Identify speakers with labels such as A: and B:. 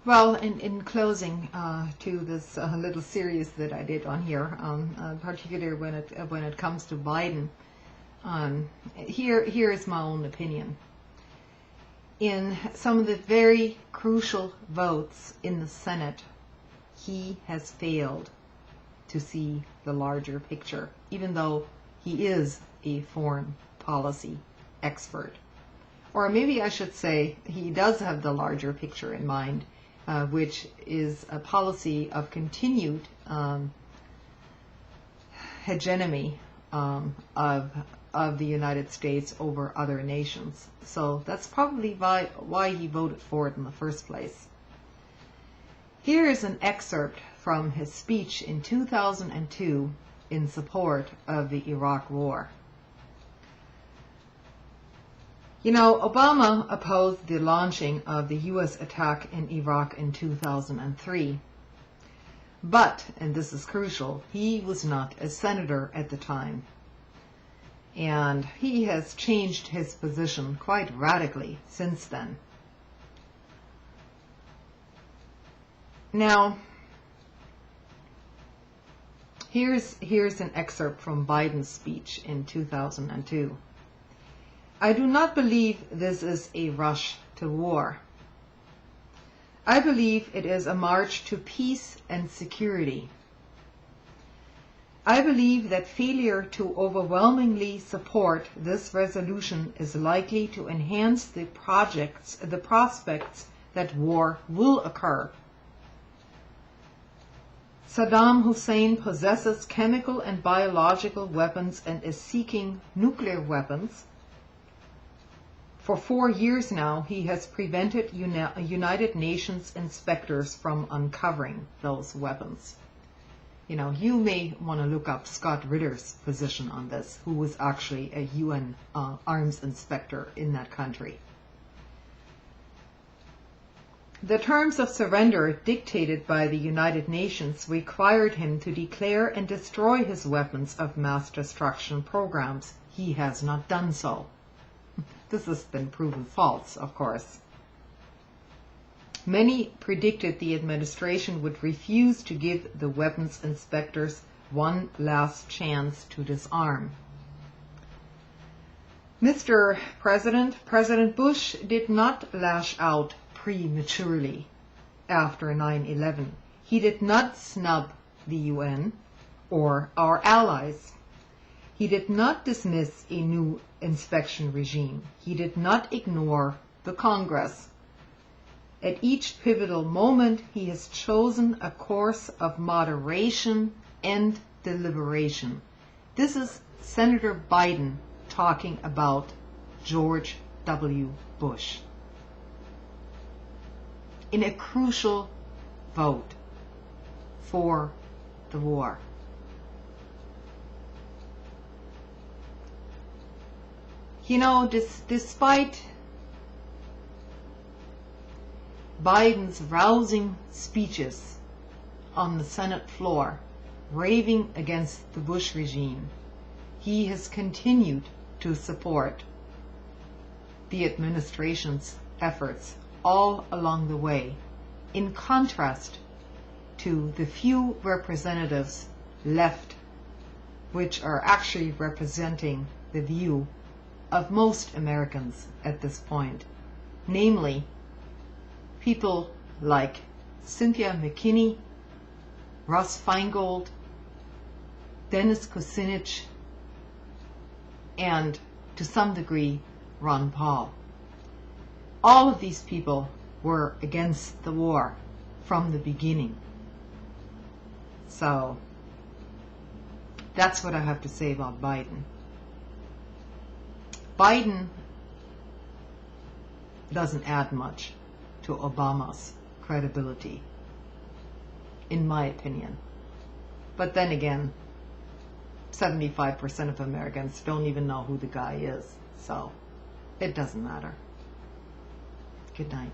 A: Well, in closing to this little series that I did on here, particularly when it comes to Biden, here is my own opinion. In some of the very crucial votes in the Senate, he has failed to see the larger picture, even though he is a foreign policy expert. Or maybe I should say he does have the larger picture in mind, which is a policy of continued hegemony of the United States over other nations. So that's probably why he voted for it in the first place. Here is an excerpt from his speech in 2002 in support of the Iraq War. You know, Obama opposed the launching of the U.S. attack in Iraq in 2003. But, and this is crucial, he was not a senator at the time. And he has changed his position quite radically since then. Now, here's an excerpt from Biden's speech in 2002. I do not believe this is a rush to war. I believe it is a march to peace and security. I believe that failure to overwhelmingly support this resolution is likely to enhance the prospects that war will occur. Saddam Hussein possesses chemical and biological weapons and is seeking nuclear weapons. For 4 years now, he has prevented United Nations inspectors from uncovering those weapons. You know, you may want to look up Scott Ritter's position on this, who was actually a UN arms inspector in that country. The terms of surrender dictated by the United Nations required him to declare and destroy his weapons of mass destruction programs. He has not done so. This has been proven false, of course. Many predicted the administration would refuse to give the weapons inspectors one last chance to disarm. Mr. President, President Bush did not lash out prematurely after 9/11. He did not snub the UN or our allies. He did not dismiss a new inspection regime. He did not ignore the Congress. At each pivotal moment, he has chosen a course of moderation and deliberation. This is Senator Biden talking about George W. Bush. In a crucial vote for the war. You know, despite Biden's rousing speeches on the Senate floor, raving against the Bush regime, he has continued to support the administration's efforts all along the way, in contrast to the few representatives left, which are actually representing the view of most Americans at this point, namely people like Cynthia McKinney, Russ Feingold, Dennis Kucinich, and to some degree Ron Paul. All of these people were against the war from the beginning. So that's what I have to say about Biden. Biden doesn't add much to Obama's credibility, in my opinion. But then again, 75% of Americans don't even know who the guy is, so it doesn't matter. Good night.